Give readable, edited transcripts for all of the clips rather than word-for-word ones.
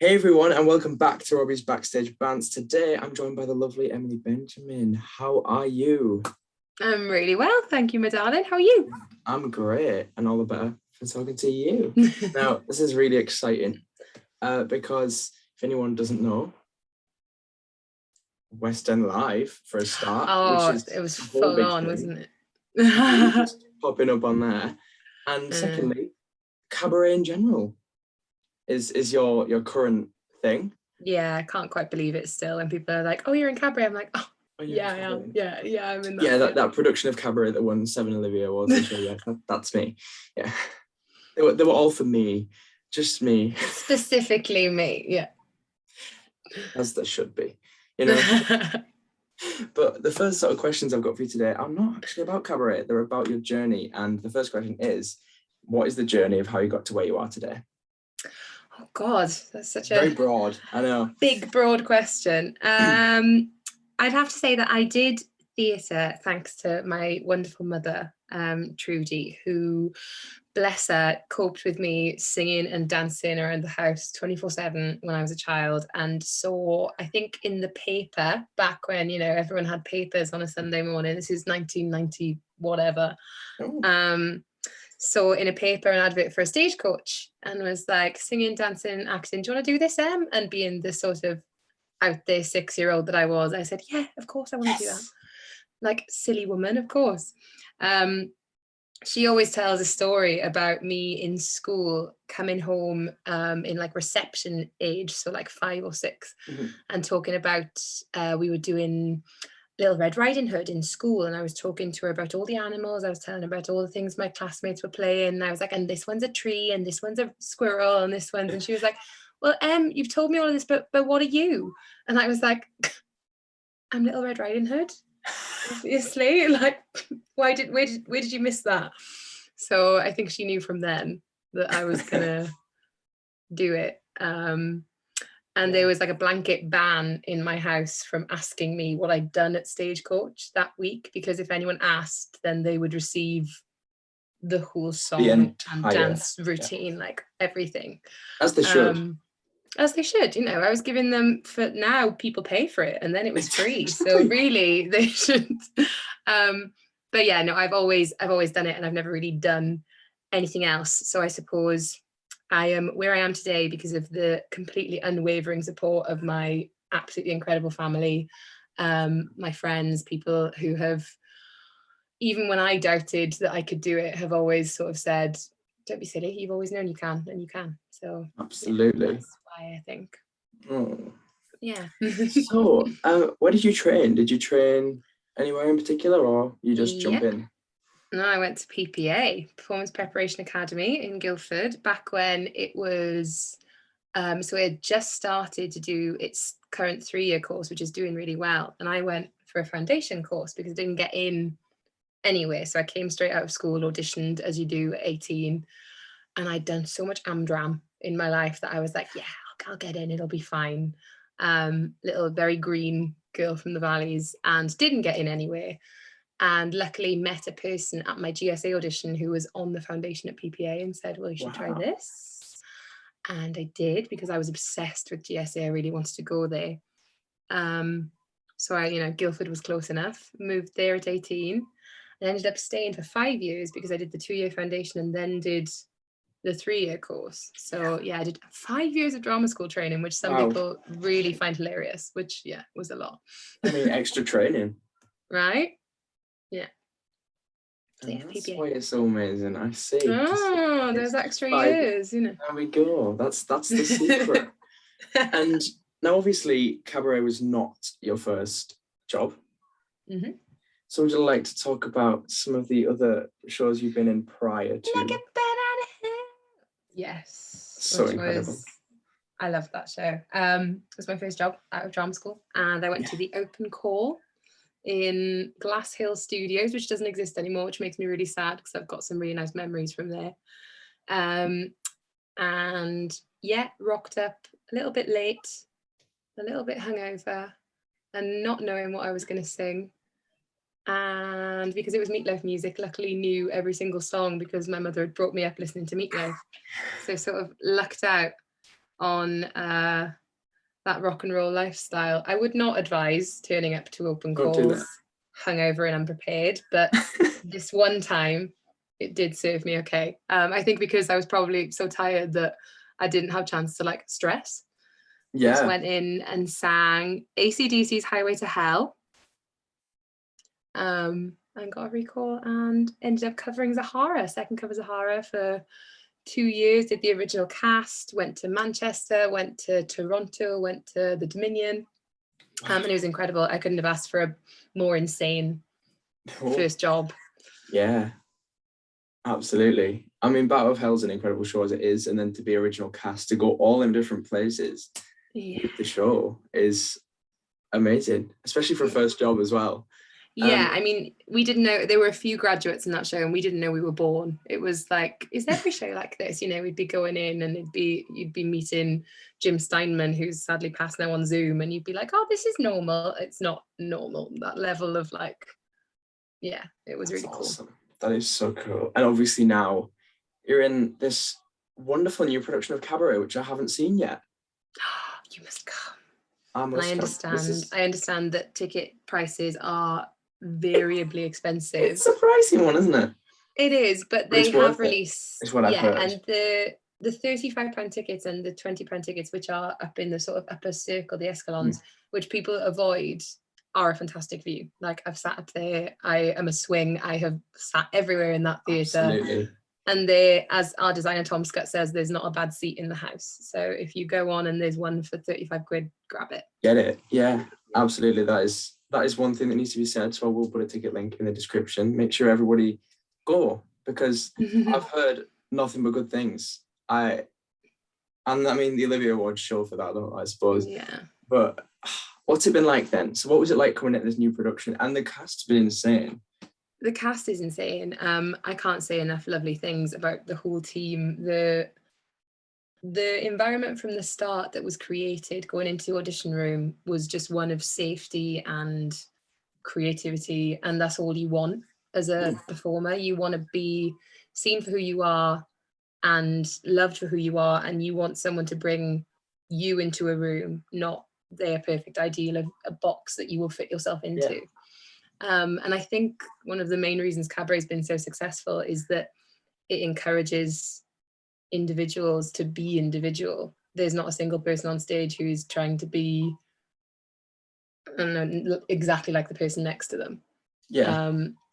Hey everyone, and welcome back to Robbie's Backstage Bants. Today I'm joined by the lovely Emily Benjamin. How are you? I'm really well, thank you, my darling. How are you? I'm great, and all the better for talking to you. Now, this is really exciting because if anyone doesn't know, West End Live for a start, which is it was a whole full big on, thing. wasn't it? You just popping up on there. And secondly, Cabaret in general is your current thing. Yeah, I can't quite believe it still. And people are like, "Oh, you're in Cabaret." I'm like, "Oh, Yeah, I am. Yeah, I'm in that." Yeah, that production of Cabaret that won 7 Olivia Awards this year. Yeah, that's me. Yeah, they were all for me, just me. Specifically me. Yeah, as there should be, you know. But the first sort of questions I've got for you today are not actually about Cabaret. They're about your journey. And the first question is, what is the journey of how you got to where you are today? Oh God, that's such Very broad. I know. Big, broad question. I'd have to say that I did theatre thanks to my wonderful mother, Trudy, who, bless her, coped with me singing and dancing around the house 24/7 when I was a child, and saw, I think, in the paper back when, everyone had papers on a Sunday morning. This is 1990 whatever. Oh. Saw in a paper an advert for a stagecoach and was like, singing, dancing, acting, do you want to do this, Em? And being the sort of out there 6-year-old that I was, I said, yeah, of course I want to do that. Like, silly woman, of course. She always tells a story about me in school coming home in like reception age, so like 5 or 6, and talking about we were doing Little Red Riding Hood in school, and I was talking to her about all the animals. I was telling her about all the things my classmates were playing. And I was like, and this one's a tree, and this one's a squirrel, and this one's, and she was like, well, you've told me all of this, but what are you? And I was like, I'm Little Red Riding Hood, obviously. Like, where did you miss that? So I think she knew from then that I was gonna do it. And there was like a blanket ban in my house from asking me what I'd done at Stagecoach that week, because if anyone asked, then they would receive the whole song and dance routine, like everything. As they should. As they should, I was giving them, for now people pay for it, and then it was free. So really they should. But yeah, no, I've always done it, and I've never really done anything else. So I suppose I am where I am today because of the completely unwavering support of my absolutely incredible family, my friends, people who have, even when I doubted that I could do it, have always sort of said, don't be silly, you've always known you can, and you can. So absolutely. Yeah, that's why I think. Oh. Yeah. So, where did you train? Did you train anywhere in particular, or you just jump in? No, I went to PPA, Performance Preparation Academy in Guildford, back when it was, so it had just started to do its current 3-year course, which is doing really well. And I went for a foundation course because I didn't get in anyway. So I came straight out of school, auditioned as you do at 18. And I'd done so much Amdram in my life that I was like, yeah, I'll get in, it'll be fine. Little very green girl from the valleys, and didn't get in anyway. And luckily met a person at my GSA audition who was on the foundation at PPA and said, well, you should try this. And I did, because I was obsessed with GSA. I really wanted to go there. So I, Guildford was close enough, moved there at 18. I ended up staying for 5 years because I did the 2-year foundation and then did the 3-year course. So yeah, I did 5 years of drama school training, which some people really find hilarious, which was a lot. I mean, extra training. Right? Yeah. So that's why it's so amazing. I see. Oh, there's extra years, There we go. That's the secret. And now, obviously, Cabaret was not your first job. Mm-hmm. So would you like to talk about some of the other shows you've been in prior to? Like a banana hill. Yes. So incredible. I loved that show. It was my first job out of drama school, and I went to the open call in Glass Hill Studios, which doesn't exist anymore, which makes me really sad because I've got some really nice memories from there. And yeah, rocked up a little bit late, a little bit hungover, and not knowing what I was going to sing. And because it was Meatloaf music, luckily knew every single song because my mother had brought me up listening to Meatloaf. So sort of lucked out. on that rock and roll lifestyle. I would not advise turning up to open calls hungover and unprepared, but this one time it did serve me okay. I think because I was probably so tired that I didn't have a chance to like stress. Yeah. Just went in and sang AC/DC's Highway to Hell. And got a recall and ended up covering Zahara, second cover Zahara for 2 years, did the original cast, went to Manchester, went to Toronto, went to the Dominion, and it was incredible. I couldn't have asked for a more insane first job. Yeah, absolutely. I mean, Battle of Hell's an incredible show as it is, and then to be original cast, to go all in different places with the show is amazing, especially for a first job as well. Yeah, I mean, we didn't know, there were a few graduates in that show and we didn't know we were born. It was like, is every show like this? You know, we'd be going in and you'd be meeting Jim Steinman, who's sadly passed now on Zoom, and you'd be like, oh, this is normal. It's not normal. That level of like, yeah, it was really awesome. Cool. That is so cool. And obviously now you're in this wonderful new production of Cabaret, which I haven't seen yet. You must come. I understand that ticket prices are variably expensive. It's a pricey one, isn't it? It is, but they have released. It's what I've heard. And the £35 tickets and the £20 tickets, which are up in the sort of upper circle, the escalons, which people avoid, are a fantastic view. Like, I've sat up there. I am a swing. I have sat everywhere in that theatre. Absolutely. And there, as our designer Tom Scott says, there's not a bad seat in the house. So if you go on and there's one for 35 quid, grab it. Get it. Yeah, absolutely. That is one thing that needs to be said. So I will put a ticket link in the description. Make sure everybody go, because I've heard nothing but good things. I mean, the Olivia Awards show for that, I suppose. Yeah. But what's it been like then? So what was it like coming at this new production? And the cast's been insane. The cast is insane. I can't say enough lovely things about the whole team. The environment from the start that was created going into the audition room was just one of safety and creativity, and that's all you want as a performer. You want to be seen for who you are and loved for who you are, and you want someone to bring you into a room, not their perfect ideal of a box that you will fit yourself into. And I think one of the main reasons Cabaret has been so successful is that it encourages individuals to be individual. There's not a single person on stage who's trying to be, I don't know, exactly like the person next to them.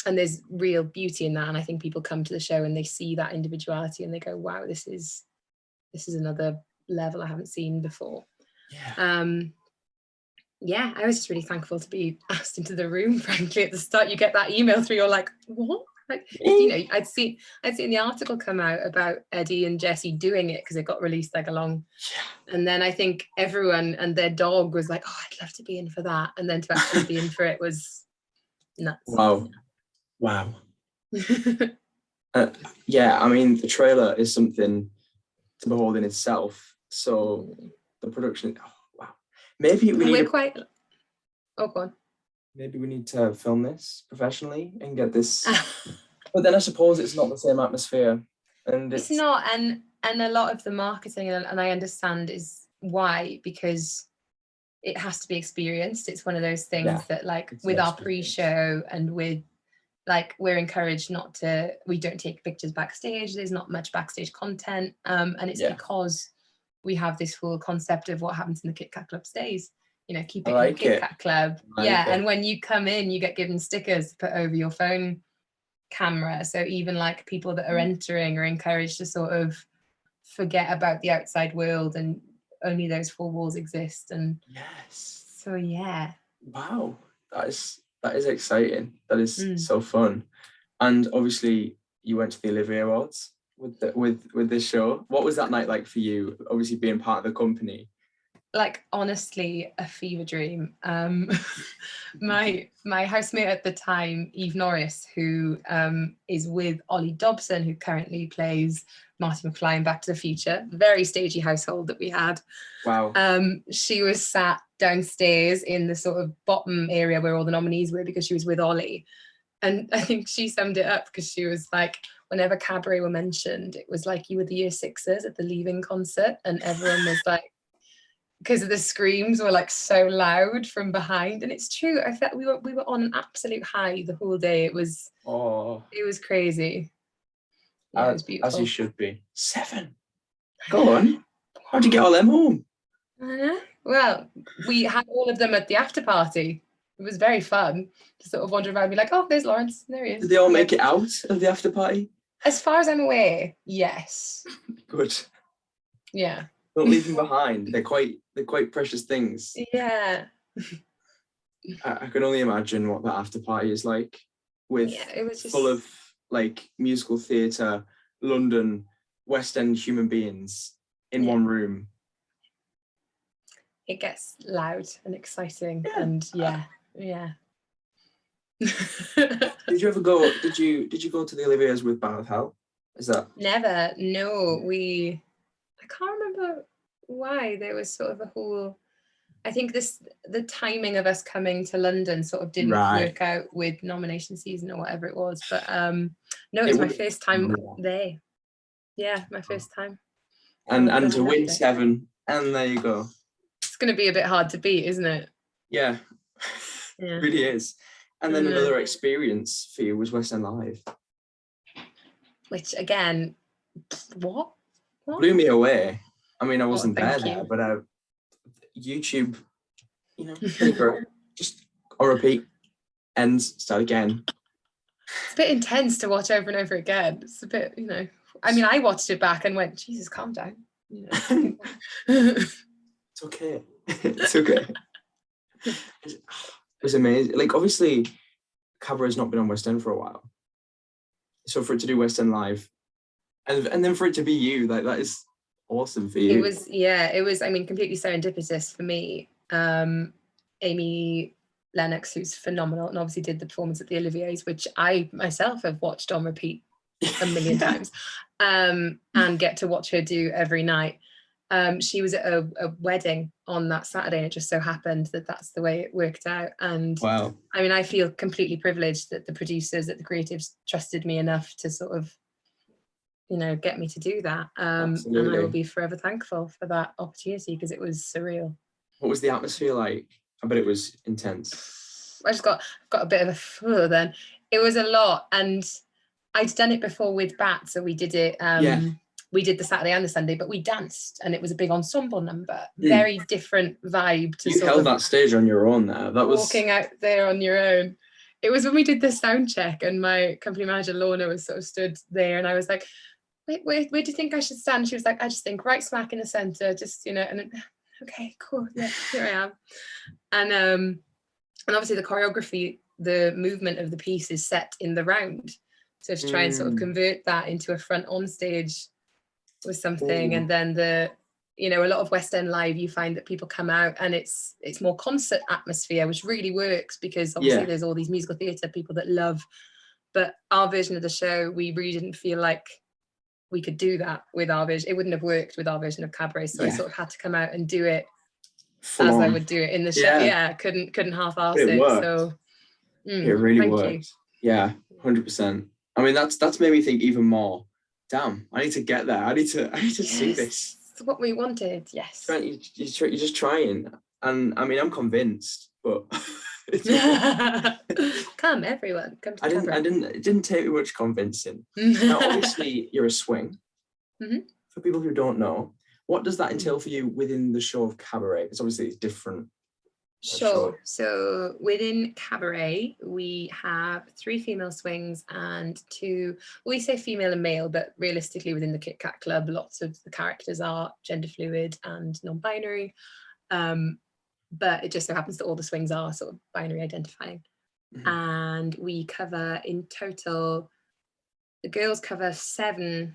And there's real beauty in that. And I think people come to the show and they see that individuality and they go, wow, this is another level I haven't seen before. I was just really thankful to be asked into the room. Frankly, at the start, you get that email through, you're like, what? Like, you know, I'd seen the article come out about Eddie and Jesse doing it because it got released like along. And then I think everyone and their dog was like, oh, I'd love to be in for that. And then to actually be in for it was nuts. Wow. I mean, the trailer is something to behold in itself. So the production, maybe we need go on. Maybe we need to film this professionally and get this. But then I suppose it's not the same atmosphere. And it's not, and a lot of the marketing, and I understand is why, because it has to be experienced. It's one of those things that, like, with our pre-show and with, like, we're encouraged we don't take pictures backstage. There's not much backstage content. And it's because we have this whole concept of what happens in the Kit Kat Club stays. You know, keep it in the Kit Kat Club. And when you come in, you get given stickers to put over your phone camera. So even like people that are entering are encouraged to sort of forget about the outside world and only those four walls exist. And so wow, that is exciting. That is so fun. And obviously you went to the Olivia Awards with this show. What was that night like for you, obviously being part of the company? Like, honestly, a fever dream. My housemate at the time, Eve Norris, who is with Ollie Dobson, who currently plays Marty McFly in Back to the Future, very stagey household that we had. Wow. She was sat downstairs in the sort of bottom area where all the nominees were because she was with Ollie. And I think she summed it up because she was like, whenever Cabaret were mentioned, it was like you were the year sixers at the leaving concert, and everyone was like, because the screams were like so loud from behind. And it's true. I felt we were on an absolute high the whole day. It was crazy. Yeah, it was beautiful. As you should be. 7. Go on. How'd you get all them home? Well, we had all of them at the after party. It was very fun to sort of wander around and be like, oh, there's Lawrence. There he is. Did they all make it out of the after party? As far as I'm aware, yes. Good. Yeah. Don't leave them behind. They're quite precious things. Yeah. I can only imagine what that after party is like, with it was just full of like musical theatre, London, West End human beings in one room. It gets loud and exciting, and yeah. Did you ever go? Did you go to the Olivier's with Band of Hell? Is that never? No, I can't remember why. There was sort of a whole. I think the timing of us coming to London sort of didn't work out with nomination season or whatever it was. But no, it was my first time there. Yeah, my first time. And to win 7, and there you go. It's going to be a bit hard to beat, isn't it? Yeah. It really is. And then another experience for you was West End Live. Which, again, what? Blew me away. I mean, I wasn't there, but YouTube, pretty great. Just on repeat, ends, start again. It's a bit intense to watch over and over again. It's a bit, I mean, I watched it back and went, Jesus, calm down. It's okay. It's okay. It was amazing. Like, obviously, Cabaret's not been on West End for a while. So for it to do West End Live, and then for it to be you, like, that is awesome for you. It was, I mean, completely serendipitous for me. Amy Lennox, who's phenomenal, and obviously did the performance at the Olivier's, which I myself have watched on repeat a million times, and get to watch her do every night. She was at a wedding on that Saturday, and it just so happened that that's the way it worked out. And wow. I mean, I feel completely privileged that the producers, that the creatives trusted me enough to sort of, get me to do that. And I will be forever thankful for that opportunity, because it was surreal. What was the atmosphere like? I bet it was intense. I just got a bit of a flu then. It was a lot, and I'd done it before with Bat, so we did it. We did the Saturday and the Sunday, but we danced, and it was a big ensemble number. Very different vibe to. You held that stage on your own there. That was walking out there on your own. It was when we did the sound check, and my company manager Lorna was sort of stood there, and I was like, wait, where do you think I should stand? She was like, I just think right smack in the center, just, and okay, cool, yeah, here I am. And obviously the choreography, the movement of the piece is set in the round. So to try and sort of convert that into a front on stage was something. And then a lot of West End Live, you find that people come out and it's more concert atmosphere, which really works, because obviously there's all these musical theatre people that love, but our version of the show, we really didn't feel like we could do that with our version. It wouldn't have worked with our version of Cabaret. So I sort of had to come out and do it as I would do it in the show. Yeah, couldn't half-ass it. So it really worked. Yeah, 100%. I mean, that's made me think even more. Damn, I need to get there. I need to see this. It's what we wanted. Yes. You're just trying, and I mean, I'm convinced, but come everyone. Come to it didn't take me much convincing. Now, obviously, you're a swing. For people who don't know, what does that entail for you within the show of Cabaret? Because obviously it's different. Sure. So within Cabaret, we have 3 female swings and 2, we say female and male, but realistically within the Kit Kat Club, lots of the characters are gender fluid and non-binary. But it just so happens that all the swings are sort of binary identifying. And we cover in total, the girls cover 6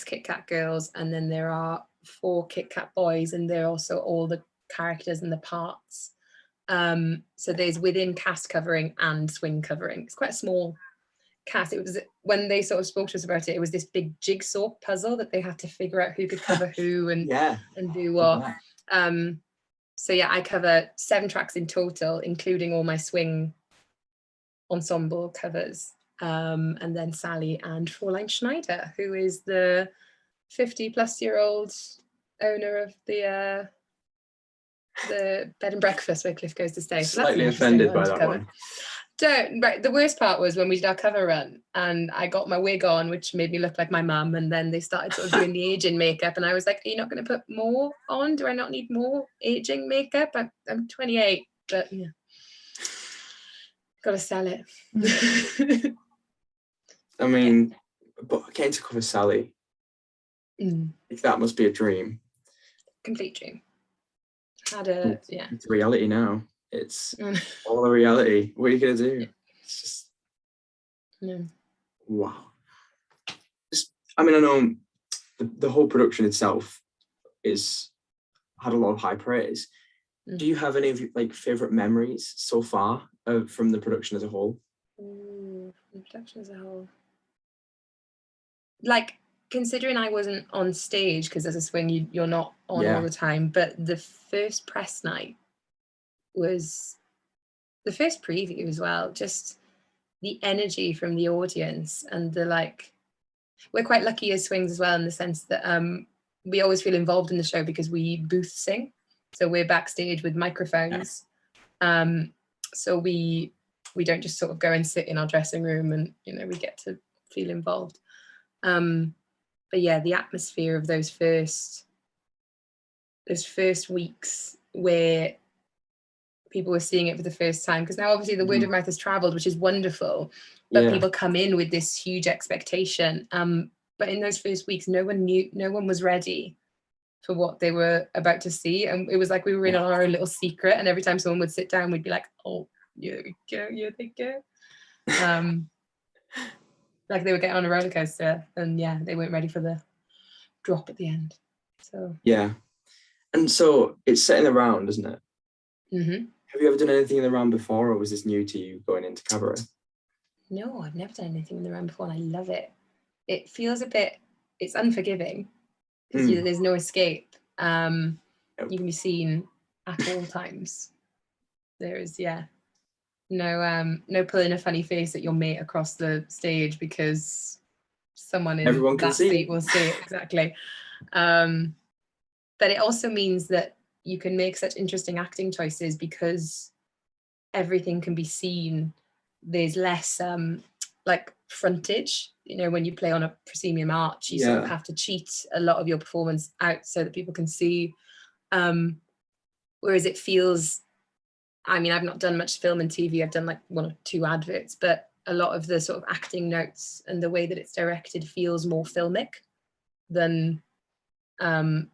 Kit Kat girls, and then there are 4 Kit Kat boys, and they're also all the characters and the parts. So there's within cast covering and swing covering. It's quite a small cast. It was, when they sort of spoke to us about it, it was this big jigsaw puzzle that they had to figure out who could cover who and do what. So yeah, I cover 7 tracks in total, including all my swing ensemble covers. And then Sally and Fräulein Schneider, who is the 50-plus-year-old owner of the bed and breakfast where Cliff goes to stay. So Slightly offended by that one. Right. The worst part was when we did our cover run and I got my wig on, which made me look like my mum, and then they started sort of doing the aging makeup, and I was like, are you not going to put more on? Do I not need more aging makeup? I'm 28, but yeah, gotta sell it. I mean, but getting to cover Sally, that must be a dream. Complete dream. It's reality now. It's all a reality. What are you gonna do? It's just wow. I know the whole production itself had a lot of high praise. Do you have any of your favorite memories so far from the production as a whole? The production as a whole, considering I wasn't on stage, because as a swing you're not on all the time, but the first press night was the first preview as well, just the energy from the audience, and we're quite lucky as swings as well in the sense that we always feel involved in the show because we booth sing, so we're backstage with microphones, so we don't just sort of go and sit in our dressing room, and we get to feel involved. But yeah, the atmosphere of those first weeks where people were seeing it for the first time, because now obviously the word of mouth has traveled, which is wonderful, but people come in with this huge expectation. But in those first weeks, no one was ready for what they were about to see, and it was like we were in on our own little secret, and every time someone would sit down, we'd be like, oh, here they go. Like they were getting on a roller coaster, and they weren't ready for the drop at the end. So and so it's set in the round, isn't it? Mm-hmm. Have you ever done anything in the round before, or was this new to you going into Cabaret? No, I've never done anything in the round before, and I love it. It feels it's unforgiving because there's no escape. You can be seen at all times. There is no pulling a funny face at your mate across the stage because someone in that seat will see it. Exactly. But it also means that you can make such interesting acting choices because everything can be seen. There's less frontage. When you play on a proscenium arch, you sort of have to cheat a lot of your performance out so that people can see. Whereas it feels, I've not done much film and TV. I've done 1 or 2 adverts, but a lot of the sort of acting notes and the way that it's directed feels more filmic than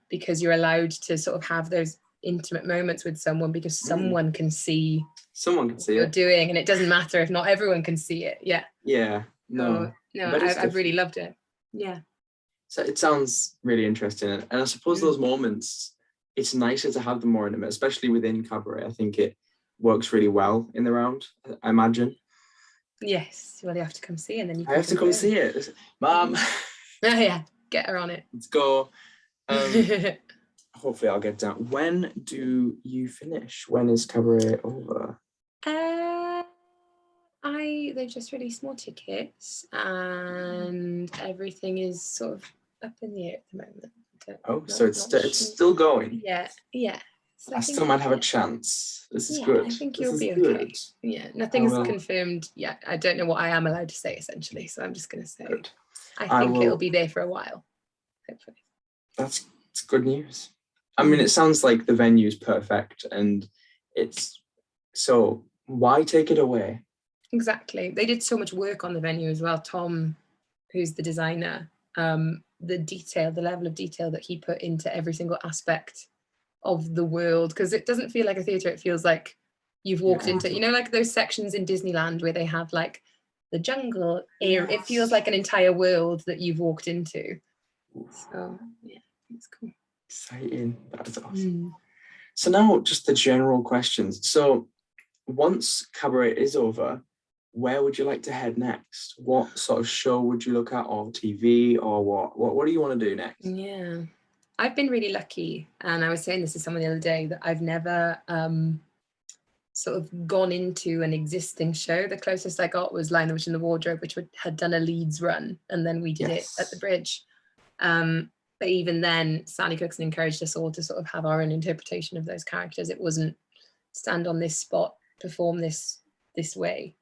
because you're allowed to sort of have those intimate moments with someone because someone can see what you're doing, and it doesn't matter if not everyone can see it. I've really loved it. So it sounds really interesting, and I suppose those moments, it's nicer to have them more intimate, especially within Cabaret. I think it works really well in the round, I imagine. Yes, well, you have to come see it, and then you I have to come see it, Mom. Get her on it. Let's go. Hopefully I'll get down. When do you finish? When is Cabaret over? They've just released more tickets, and everything is sort of up in the air at the moment. So it's still going. Yeah. So I still might have a chance. This is good. I think you'll be okay. Yeah, nothing's confirmed yet. I don't know what I am allowed to say, essentially, so I'm just going to say I think it'll be there for a while, hopefully. That's good news. It sounds like the venue's perfect, and so why take it away? Exactly. They did so much work on the venue as well. Tom, who's the designer, the level of detail that he put into every single aspect of the world, because it doesn't feel like a theatre. It feels like you've walked into, like those sections in Disneyland where they have the jungle area. It feels like an entire world that you've walked into. So it's cool. Exciting. That's awesome. So now just the general questions. So once Cabaret is over, where would you like to head next? What sort of show would you look at, or TV, or what do you want to do next? I've been really lucky, and I was saying this to someone the other day, that I've never sort of gone into an existing show. The closest I got was Lion the Witch in the Wardrobe, which had done a Leeds run, and then we did it at the Bridge. But even then, Sally Cookson encouraged us all to sort of have our own interpretation of those characters. It wasn't stand on this spot, perform this way.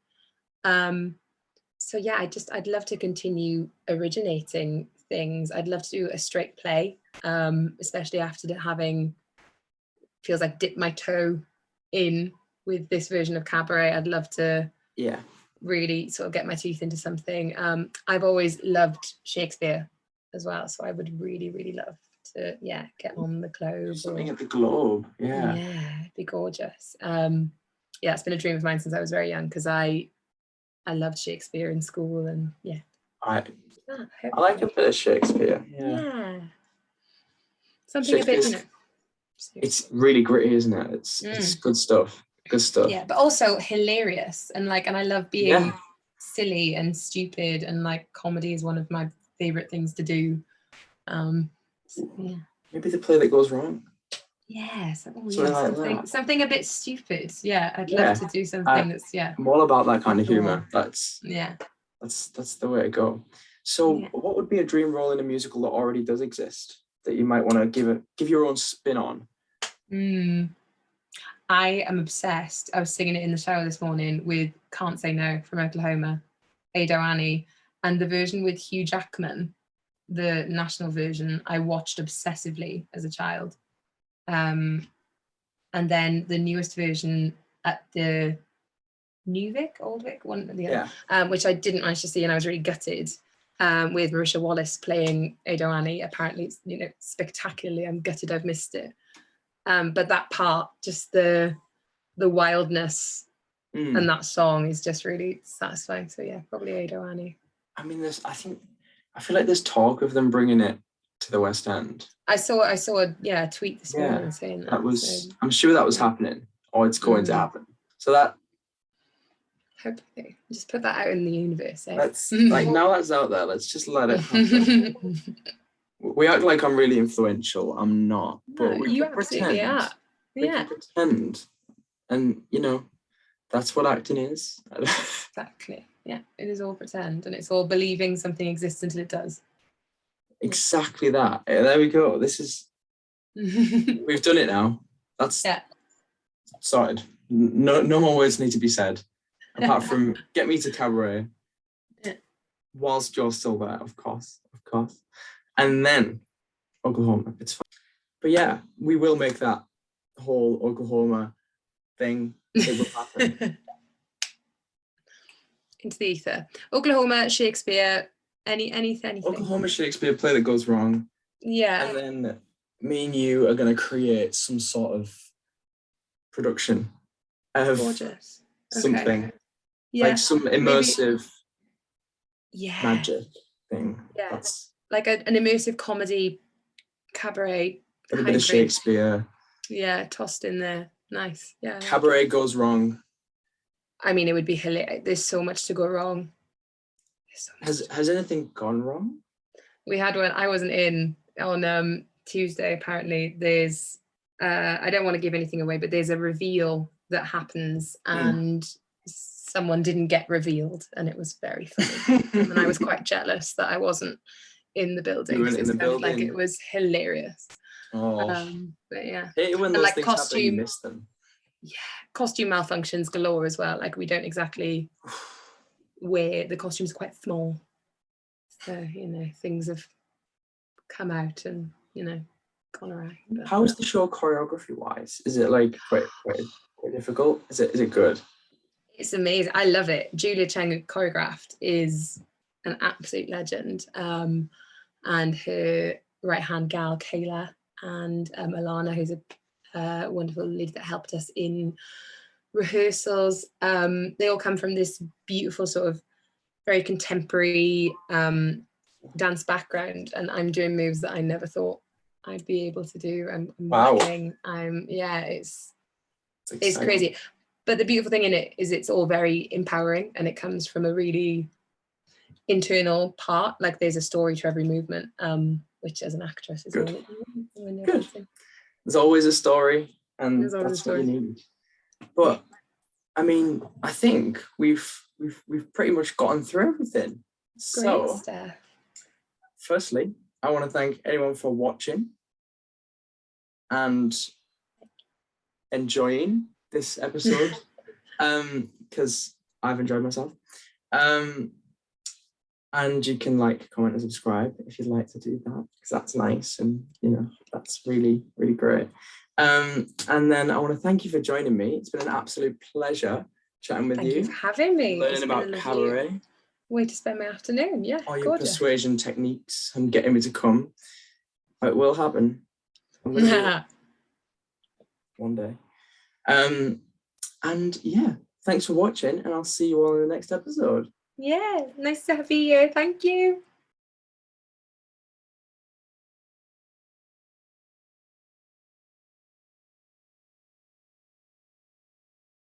So yeah, I'd love to continue originating things. I'd love to do a straight play, especially after having, feels like, dipped my toe in with this version of Cabaret. I'd love to really sort of get my teeth into something. I've always loved Shakespeare as well, so I would really, really love to get on the Globe. Something at the Globe. Yeah, it'd be gorgeous. It's been a dream of mine since I was very young, because I loved Shakespeare in school, and I like a bit of Shakespeare. Something a bit, it's really gritty, isn't it? It's good stuff. Yeah, but also hilarious, and I love being silly and stupid, and comedy is one of my favorite things to do. Maybe the play that goes wrong. Something a bit stupid. I'd love to do something that's I'm all about that kind of humor. That's the way to go. So what would be a dream role in a musical that already does exist that you might want to give your own spin on? I am obsessed. I was singing it in the shower this morning with Can't Say No from Oklahoma, Ado Annie, and the version with Hugh Jackman, the national version, I watched obsessively as a child. And then the newest version at the Old Vic, one or the other, which I didn't manage to see, and I was really gutted, with Marisha Wallace playing Ado Annie. Apparently it's, spectacularly. I'm gutted I've missed it. But that part, just the wildness and that song is just really satisfying. So probably Ado Annie. I mean, I feel like there's talk of them bringing it to the West End. I saw a tweet this morning saying that. I'm sure that was happening, or it's going to happen. So that, hopefully, just put that out in the universe. Let's now that's out there. Let's just let it happen. We act like I'm really influential. I'm not, but we can pretend. Are. We can pretend, and that's what acting is. Exactly. Yeah, it is all pretend, and it's all believing something exists until it does. Exactly that. There we go. This is. We've done it now. That's sorted. No more words need to be said, apart from get me to Cabaret. Whilst you're still there, of course. And then Oklahoma. It's fine. But we will make that whole Oklahoma thing. It will happen. Into the ether. Oklahoma, Shakespeare, anything. Oklahoma, Shakespeare, play that goes wrong. Yeah. And then me and you are going to create some sort of production of something. Okay. Yeah. Like some immersive magic thing. Yeah. That's like an immersive comedy, Cabaret. A bit of Shakespeare. Yeah, tossed in there. Nice. Yeah. Cabaret goes wrong. I mean, it would be hilarious. There's so much to go wrong. Has anything gone wrong? We had one. I wasn't in on Tuesday. Apparently, there's. I don't want to give anything away, but there's a reveal that happens, and someone didn't get revealed, and it was very funny. And I was quite jealous that I wasn't in the building. You weren't in the building. Like, it was hilarious. Oh. But yeah. When those things happen, you miss them. Yeah, costume malfunctions galore as well. Like, we don't exactly wear the costumes are quite small, so things have come out and gone around. But, how is the show choreography wise? Is it like quite difficult? Is it good? It's amazing. I love it. Julia Cheng, who choreographed, is an absolute legend, and her right hand gal Kayla and Alana, who's a wonderful lady that helped us in rehearsals. They all come from this beautiful sort of very contemporary dance background, and I'm doing moves that I never thought I'd be able to do. I'm working. It's crazy. But the beautiful thing in it is it's all very empowering, and it comes from a really internal part. Like, there's a story to every movement, which as an actress is good. Good. There's always a story, and that's what you need. But I mean, I think we've pretty much gotten through everything. Great So, stuff. firstly, I want to thank anyone for watching and enjoying this episode, because I've enjoyed myself. And you can like, comment, and subscribe if you'd like to do that, because that's nice, and that's really, really great. And then I want to thank you for joining me. It's been an absolute pleasure chatting with Thank you for having me. learning about Cabaret, way to spend my afternoon. Yeah, all your persuasion techniques, and getting me to come. It will happen. I'm gonna do it one day. And yeah, thanks for watching, and I'll see you all in the next episode. Yeah, nice to be here. Thank you.